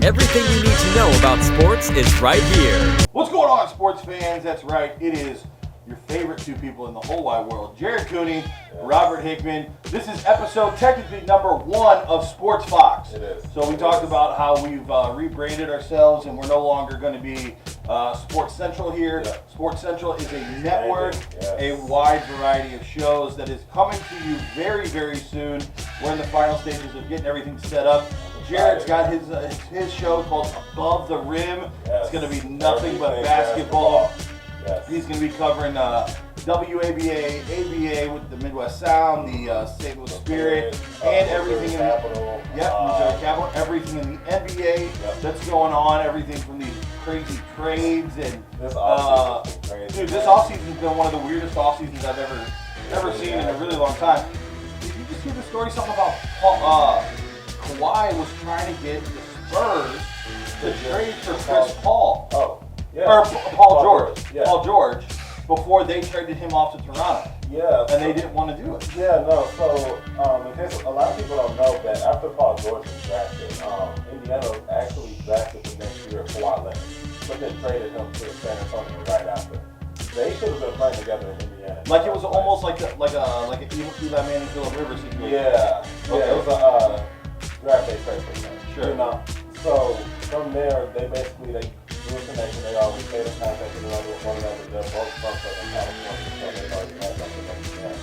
Everything you need to know about sports is right here. What's going on, sports fans? That's right, it is your favorite two people in the whole wide world, Jared Cooney, Robert Hickman. This is episode technically number 1 of Sports Fox. It is. So we talked about how we've rebranded ourselves and we're no longer going to be Sports Central here. Yeah. Sports Central is a network, Yes. a wide variety of shows that is coming to you very, very soon. We're in the final stages of getting everything set up. Jared's got his show called Above the Rim. Yes. It's going to be nothing but Everything basketball. Yes. He's going to be covering WABA, ABA with the Midwest Sound, the St. Louis Spirit, and everything in Capital. Missouri Capital, everything in the NBA that's going on, everything from these crazy trades and This offseason's been crazy. dude, this offseason's been one of the weirdest offseasons I've ever seen in a really long time. Did you just hear the story? Something about Kawhi was trying to get the Spurs to trade for Chris Paul. Oh, yeah. Or Paul George. Yeah. Paul George, before they traded him off to Toronto. Yeah. And they didn't want to do it. Yeah, no. So, in case a lot of people don't know that after Paul George was drafted, Indiana actually drafted the next year Kawhi Leonard, but then traded him to San Antonio right after. They should have been playing together in Indiana. Like it was almost like an Eli Manning, Phillip Rivers situation. Yeah. Okay. Yeah, it was a draft day trade for him. Sure. You know. So from there, they drew a connection. They always stayed in contact with one another. They're both from Southern California, so they already had something like that.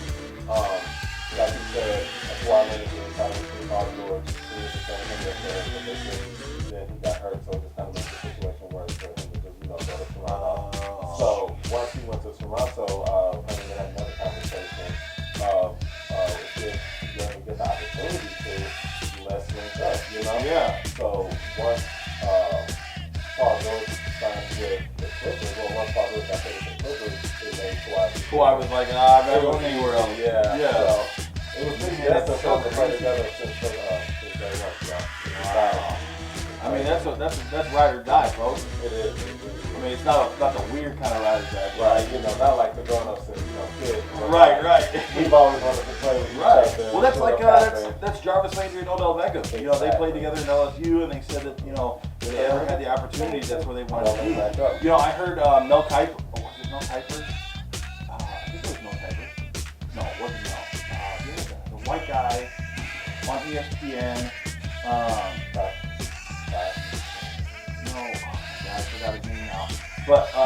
Like you said, that's why they didn't try to see Paul George. He was just saying him there, but they didn't. Then he got hurt, so it just kind of makes the situation worse for him to just, go to Toronto. So once he went to Toronto, we had another conversation of if you ever get the opportunity to, let's link up, Yeah. So once Paul George signed with the Clippers, or once Paul George got paid with the Clippers, it made Kawhi was like, I'm not going anywhere else. Yeah. Yeah. So it was pretty That's good so to play crazy. together since day one. So Wow. I mean, that's ride or die, folks. it is. I mean, it's not the weird kind of ride or die. Right, not like the grown-ups and kids. but Right. We've always wanted to play with each other. Well, that's like Happen. that's Jarvis Landry and Odell Beckham. They played together in LSU, and they said that if they ever had the opportunity, that's where they wanted to be. I heard Mel Kiper. Oh, was it Mel Kiper? I think it was Mel Kiper. No, it wasn't Mel. The white guy on ESPN. No, oh my God, I forgot his name now. But I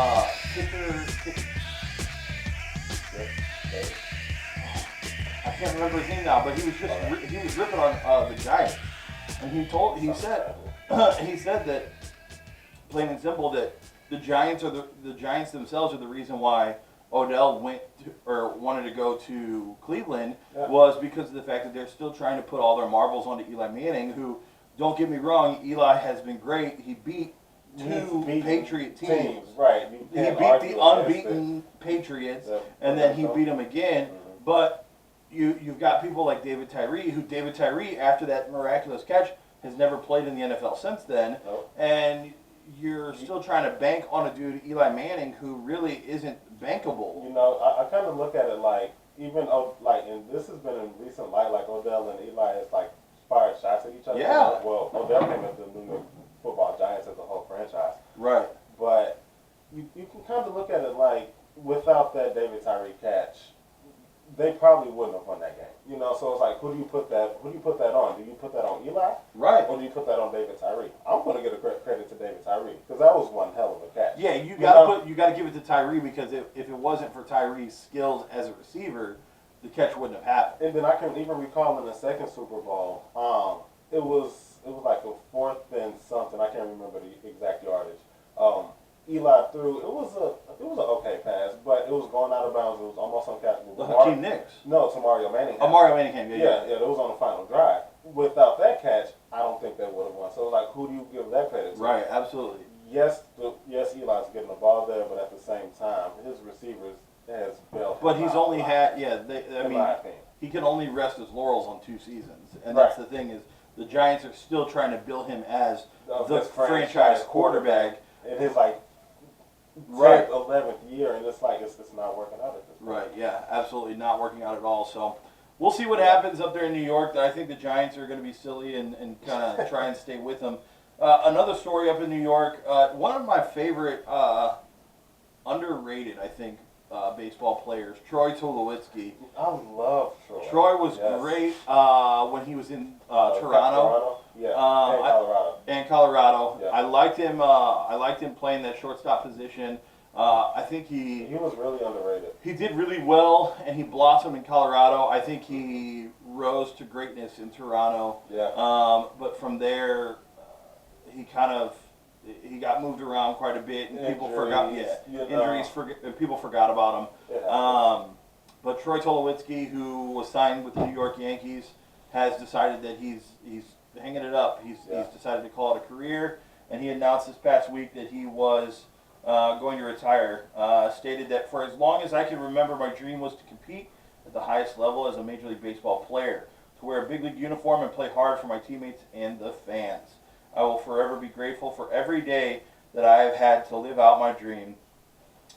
can't remember his name now, but he was he was ripping on the Giants, and he said that, plain and simple, that the Giants themselves are the reason why Odell wanted to go to Cleveland was because of the fact that they're still trying to put all their marbles onto Eli Manning, who, don't get me wrong, Eli has been great. He beat two Patriot teams. Right. He beat the unbeaten Patriots, and then he beat them again. But you've got people like David Tyree, after that miraculous catch, has never played in the NFL since then. Nope. And you're still trying to bank on a dude, Eli Manning, who really isn't bankable. I kind of look at it like, and this has been in recent light, like Odell and Eli has fired shots at each other. Yeah. Well, Odell came at the New York Football Giants as a whole franchise. Right. But you can kind of look at it like, without that David Tyree catch, they probably wouldn't have won that game. So it's like, who do you put that on? Do you put that on Eli? Right. Or do you put that on David Tyree? I'm going to give a credit to David Tyree because that was one hell of a catch. Yeah, you got to give it to Tyree, because if it wasn't for Tyree's skills as a receiver, the catch wouldn't have happened. And then I can even recall in the second Super Bowl, it was like a 4th and something. I can't remember the exact yardage. Eli threw. It was an okay pass, but it was going out of bounds. It was almost uncatchable. Hakeem Nicks. No, to Mario Manning. Mario Manning came. Yeah, it was on the final drive. Without that catch, I don't think they would have won. So who do you give that credit to? Right, absolutely. Yes, Eli's getting the ball there, but at the same time, his receivers has bailed. But he's only had he can only rest his laurels on 2 seasons, and that's the thing is the Giants are still trying to bill him as the franchise quarterback. In his 10th, 11th year, and it's not working out at this point. Right, yeah, absolutely not working out at all. So we'll see what happens up there in New York. I think the Giants are going to be silly and kind of try and stay with them. Another story up in New York. One of my favorite underrated, I think, baseball players, Troy Tulowitzki. I love Troy. Troy was Yes. great when he was in Toronto. Toronto? Yeah. And Colorado. And Colorado. Yeah. I liked him. I liked him playing that shortstop position. I think He was really underrated. he did really well, and he blossomed in Colorado. I think he rose to greatness in Toronto. Yeah. But from there, he got moved around quite a bit, and people forgot. Yeah, injuries. People forgot about him. Yeah. But Troy Tulowitzki, who was signed with the New York Yankees, has decided that he's hanging it up. He's decided to call it a career, and he announced this past week that he was going to retire. Stated that for as long as I can remember, my dream was to compete at the highest level as a Major League Baseball player, to wear a big league uniform and play hard for my teammates and the fans. I will forever be grateful for every day that I have had to live out my dream.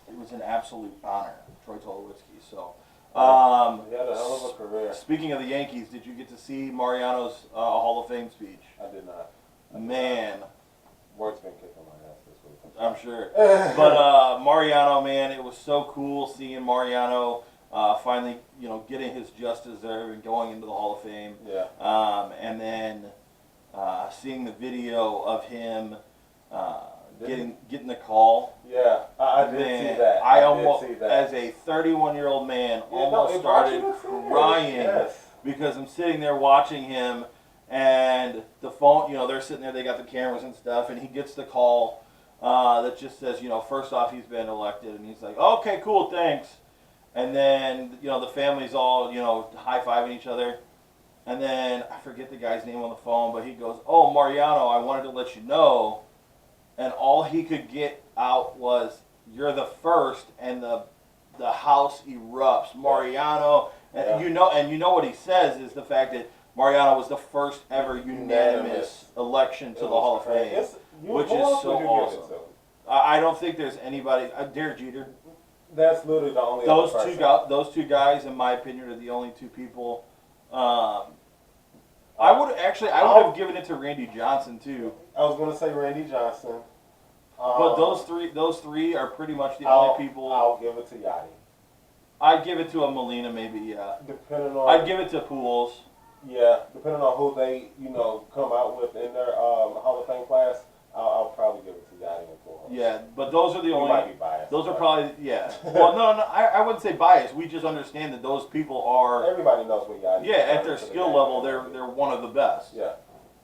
It was an absolute honor, Troy Tulowitzki. So, he had a hell of a career. speaking of the Yankees, did you get to see Mariano's Hall of Fame speech? I did not. Man, Work's been kicking my ass this week. I'm sure. But Mariano, man, it was so cool seeing Mariano finally, getting his just deserved and going into the Hall of Fame. Yeah. And then seeing the video of him getting the call. Yeah, I did see that. I almost, did see that. as a 31-year-old man, almost started crying because I'm sitting there watching him, and the phone, they're sitting there, they got the cameras and stuff, and he gets the call that just says, first off, he's been elected, and he's like, okay, cool, thanks. And then, the family's all, high-fiving each other. And then, I forget the guy's name on the phone, but he goes, oh, Mariano, I wanted to let you know. And all he could get out was, you're the first, and the house erupts. Mariano, and you know what he says is the fact that Mariano was the first ever unanimous election to the Hall of Fame, which is so awesome. I don't think there's anybody. Derek Jeter. That's literally the only those two guys, in my opinion, are the only two people. I would have given it to Randy Johnson too. I was going to say Randy Johnson. But those three are pretty much the only people. I'll give it to Yachty. I'd give it to a Molina, maybe, yeah. Depending on. I'd give it to Pujols. Yeah, depending on who they come out with in their Hall of Fame class, I'll probably give it to Yachty and Pujols. Yeah, but those are the only. Might be biased. Those are probably Well, no, I wouldn't say biased. We just understand that those people are. Everybody knows what Yachty. Yeah, at their skill level, they're one of the best. Yeah.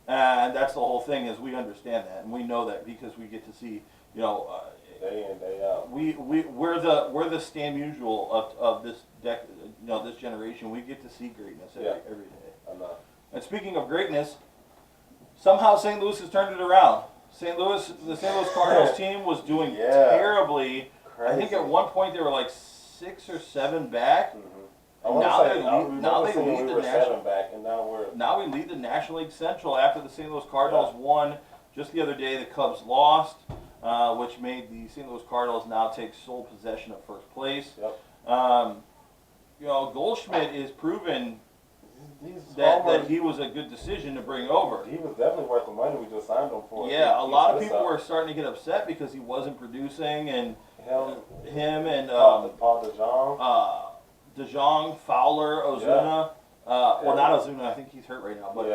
And that's the whole thing, is we understand that, and we know that because we get to see, day in, day out. We're the Stan Musial of this this generation. We get to see greatness every day. I know. And speaking of greatness, somehow St. Louis has turned it around. The St. Louis Cardinals team was doing terribly. Crazy. I think at one point they were like 6 or 7 back. Mm-hmm. Now they lead the National. Back, and now we lead the National League Central after the St. Louis Cardinals won just the other day. The Cubs lost, which made the St. Louis Cardinals now take sole possession of first place. Yep. Goldschmidt is proven that he was a good decision to bring over. He was definitely worth the money we just signed him for. Yeah, a lot of people were starting to get upset because he wasn't producing, and him and Paul DeJong, Fowler, Ozuna. Well, not Ozuna. I think he's hurt right now. But,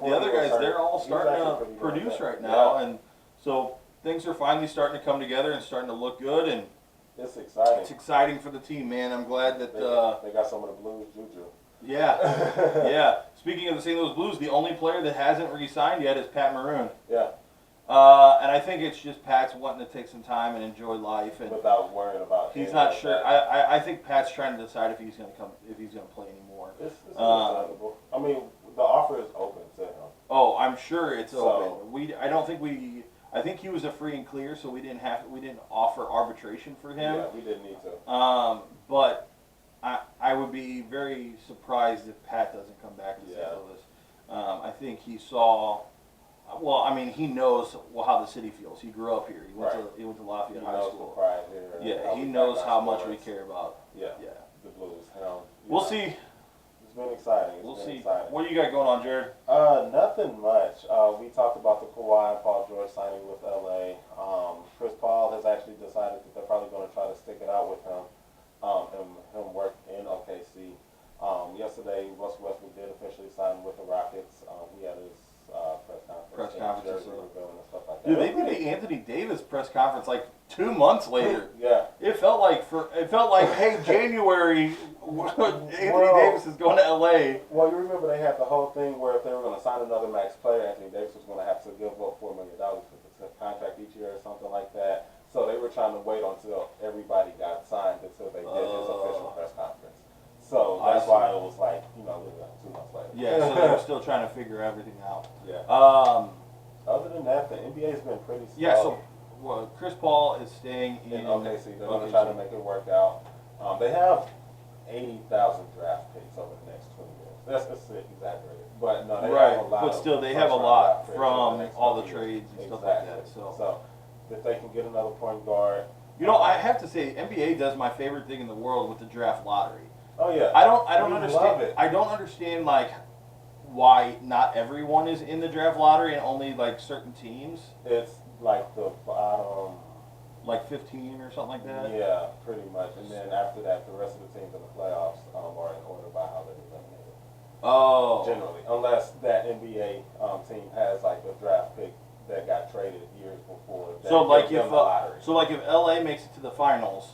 the other guys, they're all starting to produce right now, and so things are finally starting to come together and starting to look good, and it's exciting. It's exciting for the team, man. I'm glad that they got some of the Blues juju. Yeah, yeah. Speaking of the St. Louis Blues, the only player that hasn't re-signed yet is Pat Maroon. Yeah. And I think it's just Pat's wanting to take some time and enjoy life, and without worrying about. He's not sure. I think Pat's trying to decide if he's going to play anymore. It's understandable. I mean, the offer is open to him. Oh, I'm sure it's open. I think he was a free and clear, so we didn't offer arbitration for him. Yeah, we didn't need to. But I would be very surprised if Pat doesn't come back to St. Louis. I think he saw. Well, I mean, he knows how the city feels. He grew up here. He went to Lafayette High School. Pride here. Yeah, he knows how much we care about. Yeah. The Blues. We'll see. been exciting. We'll It's been see. exciting. What do you got going on, Jared? Nothing much. We talked about the Kawhi and Paul George signing with LA. Chris Paul has actually decided that they're probably going to try to stick it out with him, and him work in OKC. Yesterday, Russell Westbrook did officially sign with the Rockets. He had his press conference, So. and stuff like that. Dude, they did the Anthony Davis press conference like 2 months later. Yeah. It felt like hey, January, Anthony Davis is going to LA. Well, you remember they had the whole thing where if they were going to sign another max player, Anthony Davis was going to have to give up $4 million for the contract each year or something like that. So they were trying to wait until everybody got signed until they did his official press conference. So that's why it was like, 2 months later. Yeah, so they were still trying to figure everything out. Yeah. Other than that, the NBA's been pretty slow. Yeah, so Chris Paul is staying in OKC. They're going to try to make it work out. They have 80,000 draft picks over the next 20 years. That's exaggerated. But no, they have a lot. But still, they have a lot from all the trades and stuff like that. So if they can get another point guard. I have to say, NBA does my favorite thing in the world with the draft lottery. Oh yeah. I don't understand. Love it. I don't understand like why not everyone is in the draft lottery and only like certain teams. It's like the bottom, like 15 or something like that. Yeah, pretty much. And then after that, the rest of the teams in the playoffs are in order by how they're eliminated. Oh. Generally, unless that NBA team has like a draft pick that got traded years before. So like if LA makes it to the finals,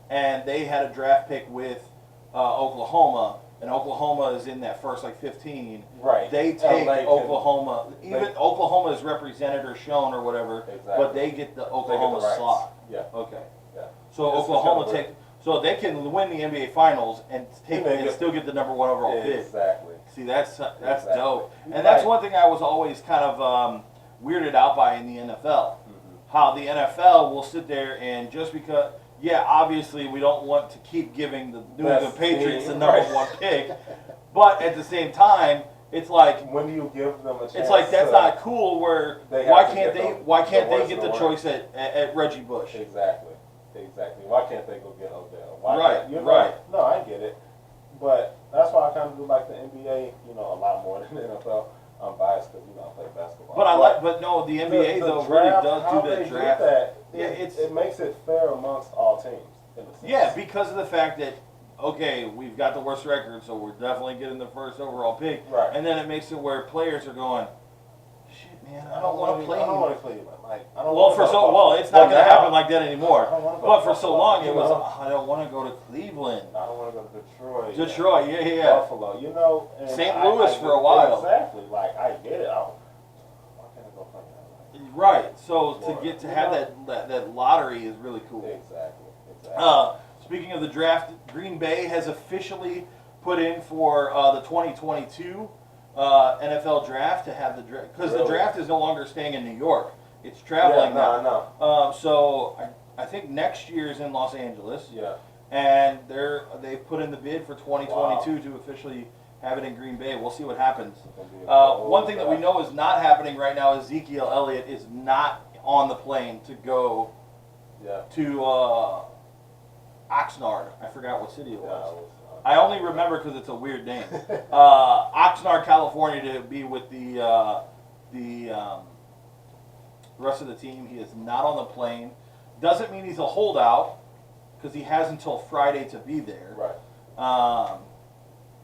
and they had a draft pick with Oklahoma, and Oklahoma is in that first like 15. Right. They take Oklahoma. Oklahoma is represented or shown or whatever. Exactly. But they get the Oklahoma slot. Yeah. Okay. Yeah. So Oklahoma take. So they can win the NBA Finals and still get the #1 overall pick. Exactly. See, that's dope. And that's one thing I was always kind of weirded out by in the NFL. Mm-hmm. How the NFL will sit there and just because. Yeah, obviously we don't want to keep giving the New England Patriots the #1 pick, but at the same time, it's like when do you give them a chance? It's like that's not cool. Where why can't they get the choice at Reggie Bush? Exactly. Why can't they go get Odell? Right. No, I get it, but that's why I kind of do like the NBA, a lot more than the NFL. I'm biased because I play basketball. But the NBA though really does do the draft. It makes it fair amongst all teams. In a sense. Yeah, because of the fact that we've got the worst record, so we're definitely getting the first overall pick. Right. And then it makes it where players are going, shit, man, I don't want to play. I don't want to play. It's not going to happen like that anymore. But for so long, it was I don't want to go to Cleveland. I don't want to go to Detroit. Detroit, yeah. Buffalo, and St. Louis for a while. Exactly. Like I get it. Why can't I go play that? Right. So to have that lottery is really cool. Exactly. Speaking of the draft, Green Bay has officially put in for the 2022 NFL draft to have the draft because the draft is no longer staying in New York; it's traveling now. So I think next year is in Los Angeles. Yeah. And they've put in the bid for 2022 to officially have it in Green Bay. We'll see what happens. One thing that we know is not happening right now is Ezekiel Elliott is not on the plane to go to Oxnard. I forgot what city it was. I only remember because it's a weird name. Oxnard, California, to be with the rest of the team. He is not on the plane. Doesn't mean he's a holdout because he has until Friday to be there. Right.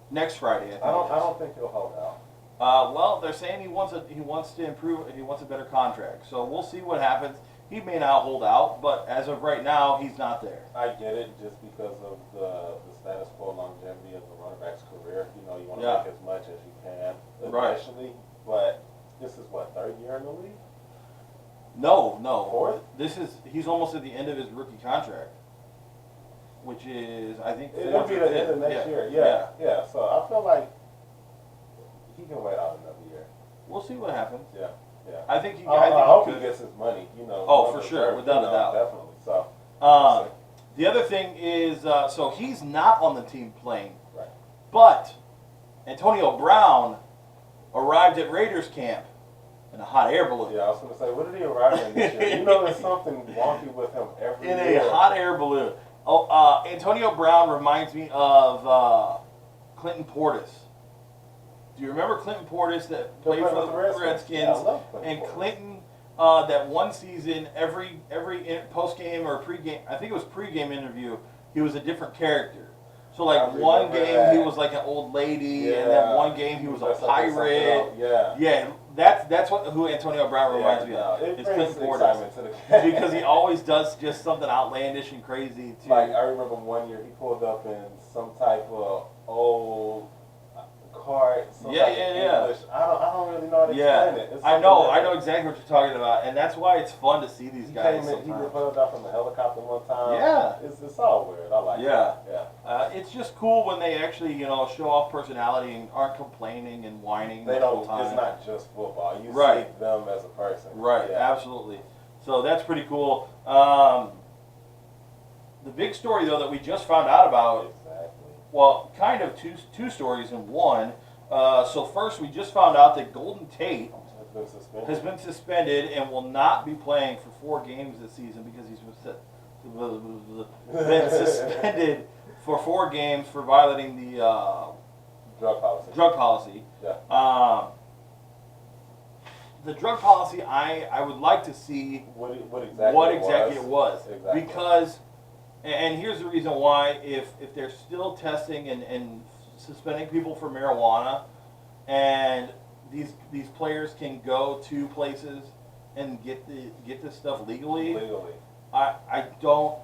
Next Friday, I think. I don't think he'll hold out. Well, they're saying he wants to improve. He wants a better contract. So we'll see what happens. He may not hold out, but as of right now, he's not there. I get it, just because of the status quo longevity of the running back's career. You want to make as much as you can initially, but this is what, third year in the league? No. Fourth? He's almost at the end of his rookie contract, which is I think it'll be the end of next year. Yeah. So I feel like he can wait out another year. We'll see what happens. Yeah. I think I hope he gets his money. Oh, for sure, without a doubt. Definitely. So. The other thing is, so he's not on the team playing, right? But Antonio Brown arrived at Raiders camp in a hot air balloon. Yeah, I was going to say, what did he arrive in this year? There's something wonky with him every year. In a hot air balloon. Antonio Brown reminds me of Clinton Portis. Do you remember Clinton Portis that played for the Redskins? Yeah, I love Clinton And Portis. Clinton, that one season, every post game or pre game, I think it was pre game interview, he was a different character. So like one game that. he was like an old lady, and then one game he was a pirate. Yeah. That's who Antonio Brown reminds me of. It It's brings Clinton excitement Portis to the game. because he always does just something outlandish and crazy too. Like I remember one year he pulled up in some type of old cart. Yeah. English. I don't really know how to explain it. It's I know something that- exactly what you're talking about, and that's why it's fun to see these He guys. came in, he sometimes. pulled up from the helicopter one time. Yeah. It's all weird. I like Yeah. it. Yeah. It's just cool when they actually, show off personality and aren't complaining and whining They the don't. whole time. It's not just football. You Right. see them as a person. Right, Yeah. absolutely. So that's pretty cool. The big story, though, that we just found out about, Exactly. well, kind of two stories in one. So first, we just found out that Golden Tate Has been suspended. has been suspended and will not be playing for 4 games this season because he's been suspended for 4 games for violating the Drug policy. drug policy. Yeah. The drug policy, I would like to see What exactly it was. Exactly. Because, and here's the reason why, if they're still testing and suspending people for marijuana, and these players can go to places and get this stuff legally, Legally. I don't.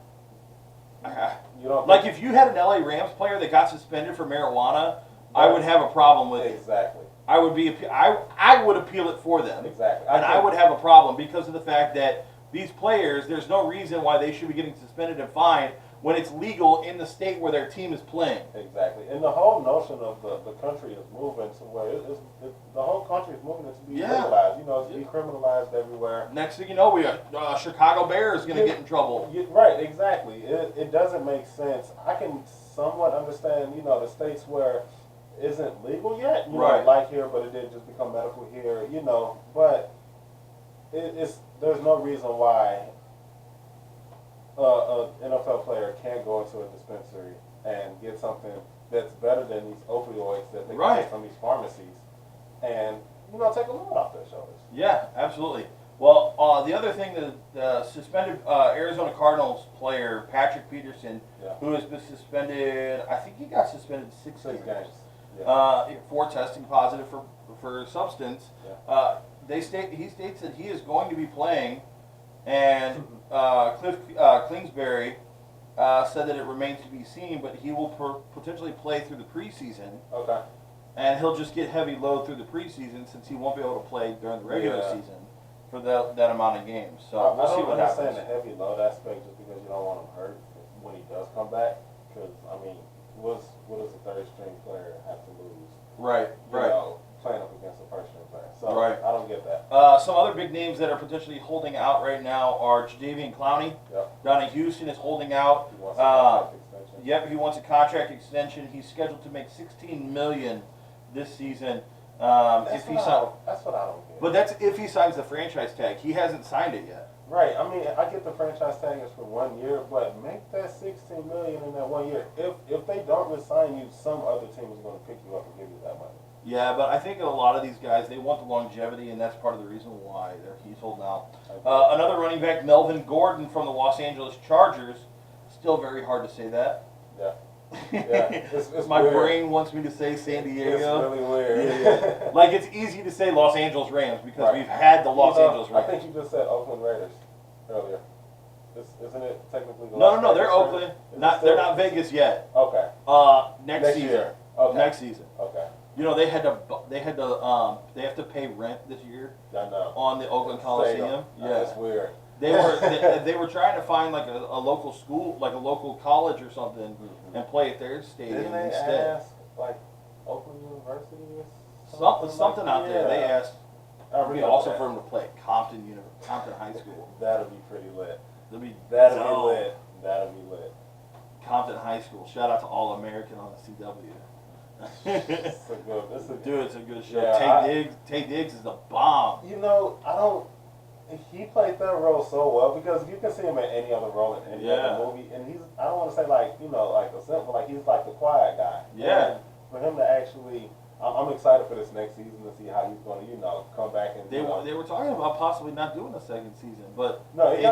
You don't Like if you had an LA Rams player that got suspended for marijuana, I would have a problem with it. Exactly. I would appeal it for them. Exactly. And I would have a problem because of the fact that these players, there's no reason why they should be getting suspended and fined when it's legal in the state where their team is playing. Exactly. And the whole notion of the country is moving to where the whole country is moving it to be legalized. It's decriminalized everywhere. Next thing you know, we Chicago Bears going to get in trouble. Right, exactly. It doesn't make sense. I can somewhat understand, the states where it isn't legal yet, Right. like here, but it did just become medical here, but there's no reason why an NFL player can't go into a dispensary and get something that's better than these opioids that they Right. get from these pharmacies and, take a load off their shoulders. Yeah, absolutely. Well, the other thing that the suspended Arizona Cardinals player Patrick Peterson, Yeah. who has been suspended, I think he got suspended 6 6 games. games. Yeah. For testing positive for substance. Yeah. He states that he is going to be playing, and Cliff Kingsbury said that it remains to be seen, but he will potentially play through the preseason, Okay. and he'll just get heavy load through the preseason since he won't be able to play during the regular Yeah. season for that amount of games. So I we'll see don't what understand happens. the heavy load aspect just because you don't want him hurt when he does come back. Because, what does a third string player have to lose? Right, right. Playing up against a first string player. So, Right. I don't get that. Some other big names that are potentially holding out right now are Jadeveon Clowney. Yep. Down in Houston is holding out. He wants a contract extension. Yep, he wants a contract extension. He's scheduled to make $16 million this season. That's what I don't get. But that's if he signs the franchise tag. He hasn't signed it yet. Right. I get the franchise tag is for 1 year, but make that $16 million in that 1 year. If they don't resign you, some other team is going to pick you up and give you that money. Yeah, but I think a lot of these guys, they want the longevity, and that's part of the reason why he's holding out. Another running back, Melvin Gordon from the Los Angeles Chargers. Still very hard to say that. Yeah. Yeah. It's My weird. brain wants me to say San Diego. It's really weird. Yeah. Like it's easy to say Los Angeles Rams because we've had the Los Angeles Rams. I think you just said Oakland Raiders earlier. Isn't it technically the No, Las they're Vegas Oakland. Raiders? Is it They're still- not Vegas yet. Okay. Next season. year. Okay. Next season. Okay. They have to pay rent this year I know. on the Oakland Coliseum. Yeah. Yeah. That's weird. They were trying to find like a local school, like a local college or something, and play at their stadium Didn't they instead. ask like Oakland University or Something out there. They asked. I It'd be awesome for him to play at Compton High School. That'd be pretty lit. That'd be That'd dope. be lit. That'd be lit. Compton High School. Shout out to All American on the CW. It's a good. Dude, it's a good show. Yeah, Tay Diggs is the bomb. I don't. He played that role so well because you can see him in any other role in any Yeah. other movie, and I don't want to say like a simple, like he's like the quiet guy. Yeah. for him to actually, I'm excited for this next season to see how he's going to, come back and. They were talking about possibly not doing a second season, but No, it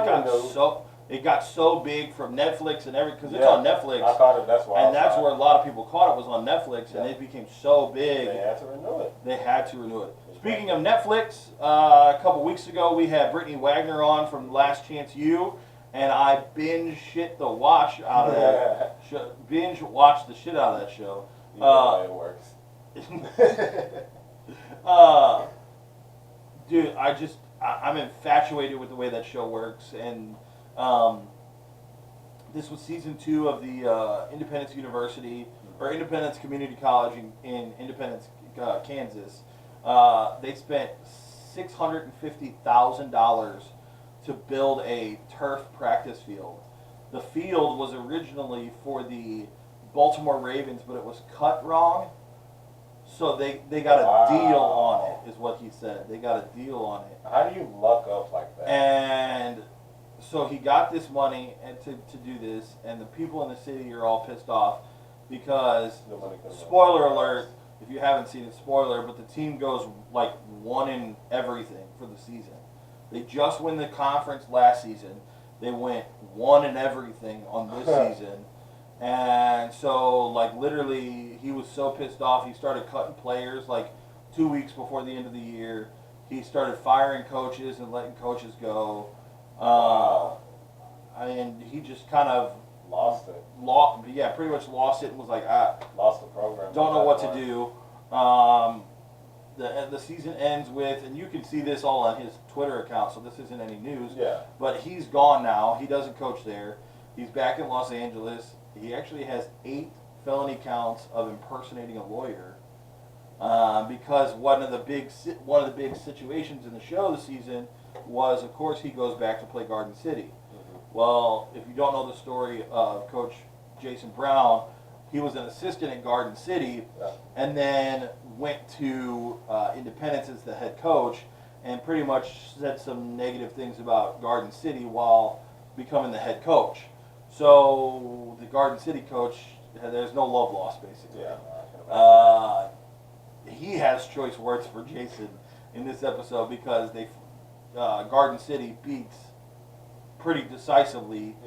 got so big from Netflix and because it's on Netflix. I caught it. That's why. And that's where a lot of people caught it was on Netflix, and it became so big. They had to renew it. They had to renew it. Speaking of Netflix, a couple weeks ago we had Brittany Wagner on from Last Chance U, and I binge shit the watch out of that. Binge watched the shit out of that show. You know it works. Dude, I'm infatuated with the way that show works, and this was season 2 of the Independence University or Independence Community College in Independence, Kansas. They spent $650,000 to build a turf practice field. The field was originally for the Baltimore Ravens, but it was cut wrong. So they got a deal on it, is what he said. They got a deal on it. How do you luck up like that? And so he got this money to do this, and the people in the city are all pissed off because, spoiler alert, if you haven't seen it, spoiler, but the team goes like 1 in everything for the season. They just win the conference last season. They went 1 in everything on this season. And so, like, literally, he was so pissed off, he started cutting players, like, 2 weeks before the end of the year. He started firing coaches and letting coaches go. And he just kind of... Lost it. Pretty much lost it and was like, lost the program. Don't know what to do. The season ends with, and you can see this all on his Twitter account, so this isn't any news. Yeah. But he's gone now. He doesn't coach there. He's back in Los Angeles. He actually has 8 felony counts of impersonating a lawyer. Because one of the big situations in the show this season was, of course, he goes back to play Garden City. Well, if you don't know the story of Coach Jason Brown, he was an assistant at Garden City, and then went to Independence as the head coach, and pretty much said some negative things about Garden City while becoming the head coach. So the Garden City coach, there's no love lost, basically. He has choice words for Jason in this episode because Garden City beats pretty decisively,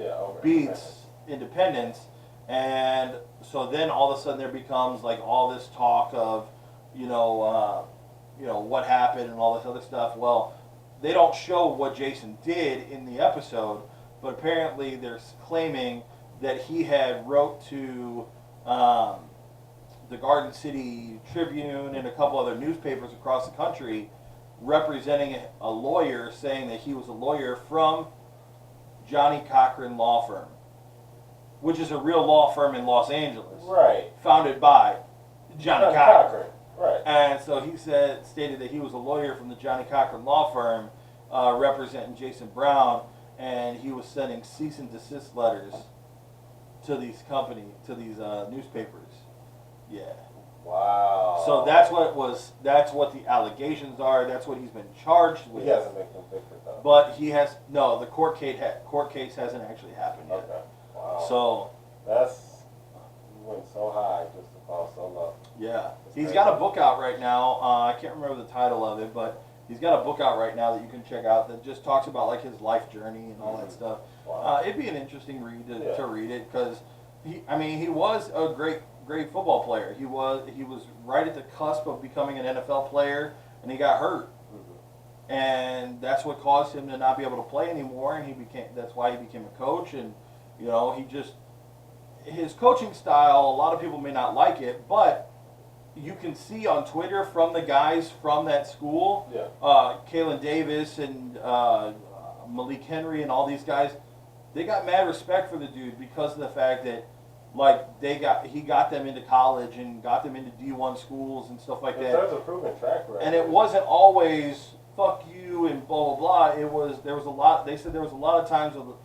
beats Independence, and so then all of a sudden there becomes like all this talk of, what happened and all this other stuff. Well, they don't show what Jason did in the episode, but apparently they're claiming that he had wrote to the Garden City Tribune and a couple other newspapers across the country representing a lawyer, saying that he was a lawyer from Johnny Cochran Law Firm, which is a real law firm in Los Angeles. Right. Founded by Johnny Cochran. Right. And so he stated that he was a lawyer from the Johnny Cochran Law Firm representing Jason Brown, and he was sending cease and desist letters to these newspapers. Yeah. Wow. So that's what the allegations are. That's what he's been charged with. He hasn't been convicted though. But the court case hasn't actually happened yet. Okay. Wow. So you went so high just to fall so low. Yeah. He's got a book out right now. I can't remember the title of it, but he's got a book out right now that you can check out that just talks about like his life journey and all that stuff. Wow. It'd be an interesting read to read it because he was a great football player. He was right at the cusp of becoming an NFL player, and he got hurt, and that's what caused him to not be able to play anymore. And that's why he became a coach. And his coaching style, a lot of people may not like it, but you can see on Twitter from the guys from that school, Kalen Davis and Malik Henry and all these guys, they got mad respect for the dude because of the fact that he got them into college and got them into D1 schools and stuff like that. There's a proven track record. And it wasn't always fuck you and blah blah blah. They said there was a lot of times of,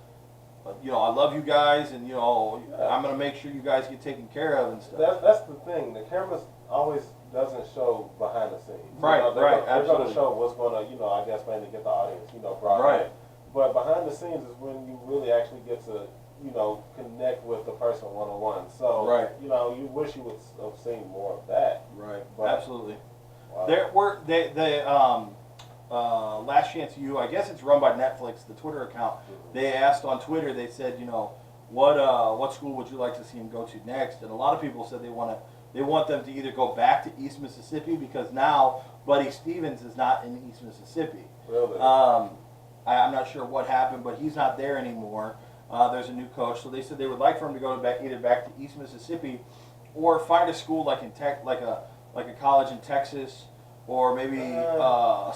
I love you guys, and I'm gonna make sure you guys get taken care of and stuff. That's the thing. The cameras always doesn't show behind the scenes. Right, They're absolutely. going to show what's going to, I guess, mainly get the audience, brought in. But behind the scenes is when you really actually get to connect with the person one-on-one. So, Right. You wish you would have seen more of that. Right. But, Absolutely. wow. There were Last Chance U. I guess it's run by Netflix. The Twitter account. They asked on Twitter. They said, what school would you like to see him go to next? And a lot of people said they want them to either go back to East Mississippi because now Buddy Stevens is not in East Mississippi. Really? I'm not sure what happened, but he's not there anymore. There's a new coach, so they said they would like for him to go either back to East Mississippi, or find a school like a college in Texas, or maybe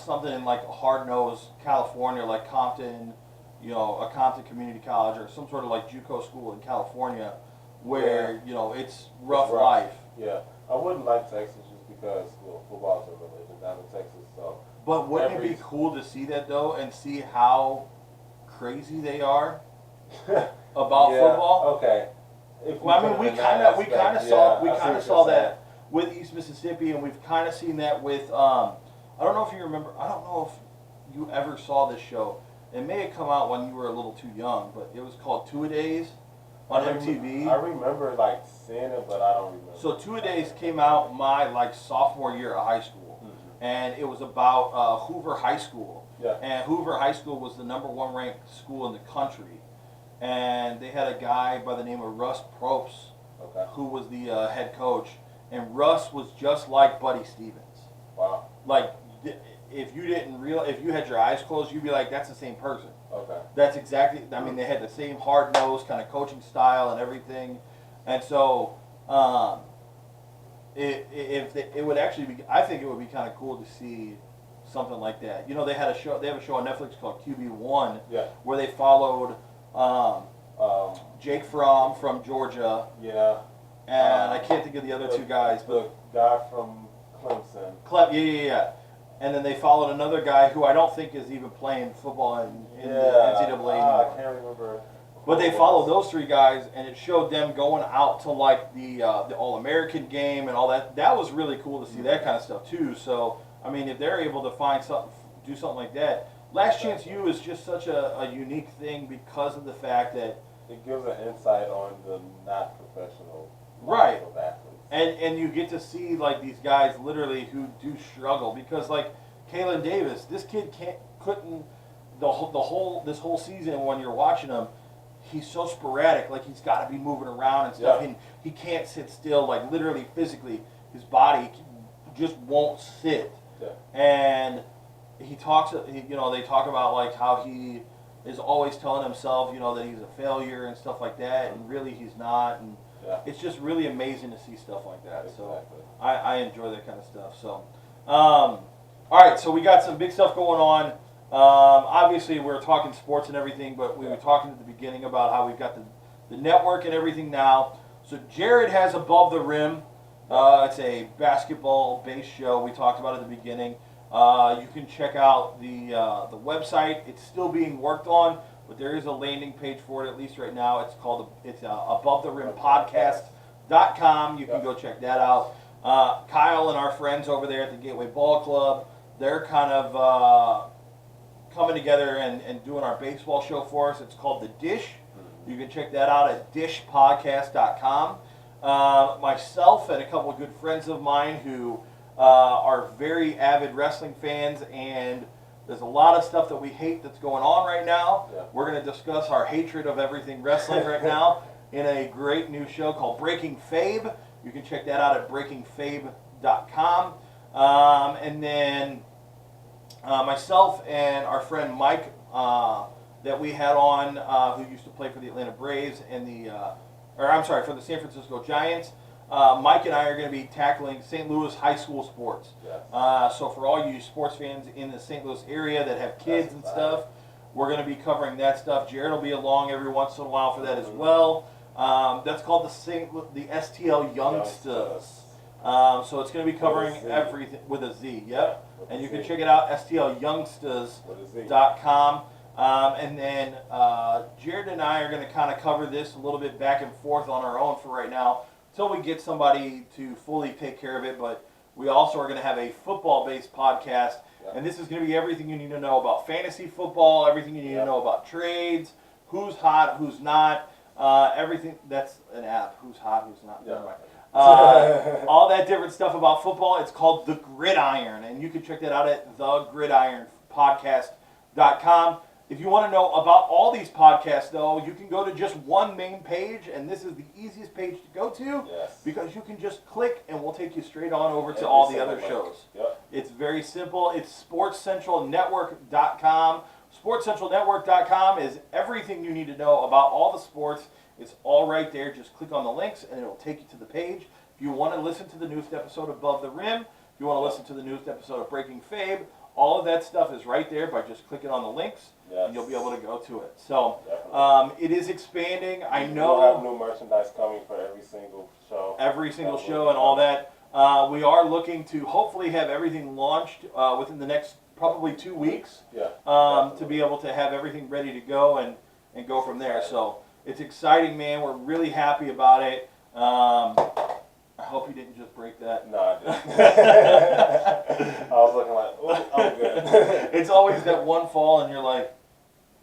something in like hard-nosed California, like Compton, a Compton Community College, or some sort of like JUCO school in California, where it's rough life. Yeah, I wouldn't like Texas just because football is a religion down in Texas. So, but wouldn't it be cool to see that though, and see how crazy they are about football? Okay. Well, I mean, we kind of saw that with East Mississippi, and we've kind of seen that with. I don't know if you remember. I don't know if you ever saw this show. It may have come out when you were a little too young, but it was called Two-A-Days on MTV. I remember seeing it, but I don't remember. So Two-A-Days came out my sophomore year of high school, and it was about Hoover High School. Yeah. And Hoover High School was the #1 ranked school in the country, and they had a guy by the name of Russ Propst, who was the head coach, and Russ was just like Buddy Stevens. Wow. If you had your eyes closed, you'd be like, that's the same person. Okay. That's exactly. I mean, they had the same hard-nosed kind of coaching style and everything, and so it would actually be. I think it would be kind of cool to see something like that. They had a show. They have a show on Netflix called QB1, where they followed Jake Fromm from Georgia. Yeah. And I can't think of the other two guys, but the guy from Clemson. Yeah. And then they followed another guy who I don't think is even playing football in the NCAA anymore. I can't remember. But they followed those three guys, and it showed them going out to the All-American game and all that. That was really cool to see that kind of stuff too. So I mean, if they're able to do something like that, Last Chance U is just such a unique thing because of the fact that it gives an insight on the not professional athletes. And you get to see these guys literally who do struggle because Kalen Davis, this kid couldn't this whole season when you're watching him, he's so sporadic. He's got to be moving around and stuff, and he can't sit still. Literally physically, his body just won't sit. Yeah. And they talk about how he is always telling himself, that he's a failure and stuff like that, and really he's not. And it's just really amazing to see stuff like that. Exactly. So I enjoy that kind of stuff. So, all right, so we got some big stuff going on. Obviously, we're talking sports and everything, but we were talking at the beginning about how we've got the network and everything now. So Jared has Above the Rim. It's a basketball-based show. We talked about it at the beginning. You can check out the website. It's still being worked on, but there is a landing page for it, at least right now. It's called AboveTheRimPodcast.com. You can go check that out. Kyle and our friends over there at the Gateway Ball Club, they're kind of coming together and doing our baseball show for us. It's called The Dish. You can check that out at dishpodcast.com. Myself and a couple of good friends of mine who are very avid wrestling fans, and there's a lot of stuff that we hate that's going on right now. Yeah. We're going to discuss our hatred of everything wrestling right now in a great new show called Breaking Fabe. You can check that out at breakingfabe.com. And then myself and our friend Mike that we had on, who used to play for the Atlanta Braves and for the San Francisco Giants. Mike and I are going to be tackling St. Louis high school sports. Yes. So for all you sports fans in the St. Louis area that have kids and stuff, we're going to be covering that stuff. Jared will be along every once in a while for that as well. That's called the STL Youngsters. So it's going to be covering everything with a Z. Yep. And you can check it out, stlyoungsters.com. And then Jared and I are going to kind of cover this a little bit back and forth on our own for right now, until we get somebody to fully take care of it. But we also are going to have a football-based podcast, and this is going to be everything you need to know about fantasy football, everything you need to know about trades, who's hot, who's not. Everything, that's an app. Who's hot, who's not. Yeah. Never mind. All that different stuff about football. It's called The Gridiron, and you can check that out at thegridironpodcast.com. If you want to know about all these podcasts, though, you can go to just one main page, and this is the easiest page to go to because you can just click, and we'll take you straight on over to all the other shows. Yep. It's very simple. It's sportscentralnetwork.com. SportsCentralNetwork.com is everything you need to know about all the sports. It's all right there. Just click on the links, and it'll take you to the page. If you want to listen to the newest episode of Above the Rim, if you want to listen to the newest episode of Breaking Fabe, all of that stuff is right there by just clicking on the links, and you'll be able to go to it. So it is expanding. I know we'll have new merchandise coming for every single show. Every single show and all that. We are looking to hopefully have everything launched within the next probably 2 weeks. To be able to have everything ready to go and go from there. So it's exciting, man. We're really happy about it. I hope you didn't just break that. No, I didn't. I was looking like, ooh, I'm good. It's always that one fall, and you're like,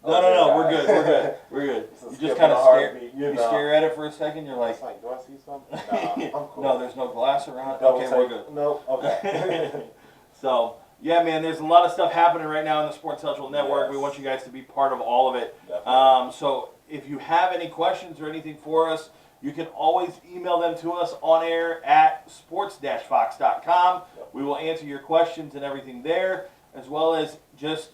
no, we're good. You just kind of stare at it for a second. You're like, do I see something? No, I'm cool. No, there's no glass around. Okay, we're good. No, okay. So, yeah, man, there's a lot of stuff happening right now in the Sports Central Network. We want you guys to be part of all of it. So if you have any questions or anything for us, you can always email them to us on air at sports-fox.com. We will answer your questions and everything there, as well as just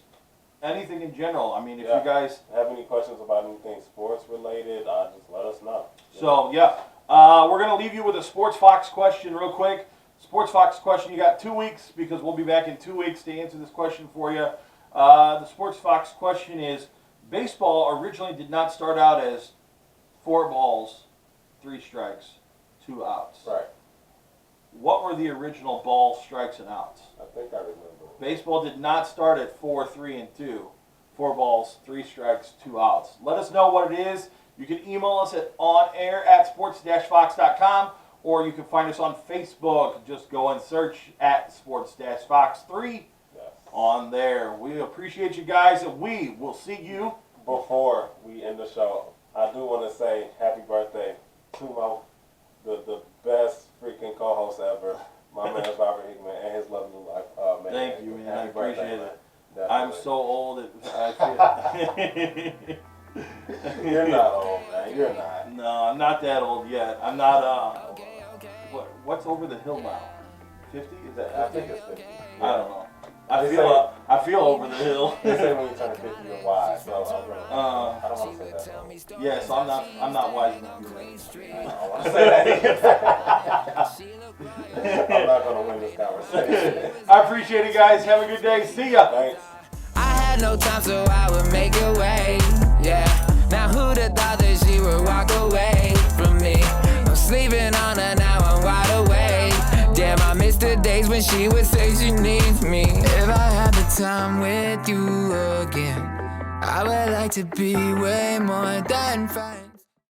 anything in general. I mean, if you guys have any questions about anything sports related, just let us know. So, we're going to leave you with a Sports Fox question real quick. Sports Fox question, you got 2 weeks because we'll be back in 2 weeks to answer this question for you. The Sports Fox question is, baseball originally did not start out as 4 balls, 3 strikes, 2 outs. Right. What were the original balls, strikes, and outs? I think I remember. Baseball did not start at 4, 3, and 2. 4 balls, 3 strikes, 2 outs. Let us know what it is. You can email us at onair@sports-fox.com, or you can find us on Facebook. Just go and search at sports-fox3 on there. We appreciate you guys, and we will see you. Before we end the show, I do want to say happy birthday to the best freaking co-host ever, my man Robert Hickman, and his lovely wife. Man. Thank you, man. I appreciate it. Definitely. I'm so old. I feel You're not old, man. You're not. No, I'm not that old yet. I'm not. What's over the hill now? 50? Is that? I think it's 50. I don't know. I feel over the hill. They say when you turn 50, you're wise. So I don't want to say that. Yeah, so I'm not wise enough. I don't want to say that either. I'm not going to win this conversation. I appreciate it, guys. Have a good day. See ya. Thanks. I had no time, so I would make a way. Yeah. Now who'd have thought that she would walk away from me? I'm sleeping on her, now I'm wide awake. Damn, I miss the days when she would say she needs me. If I had the time with you again, I would like to be way more than fine.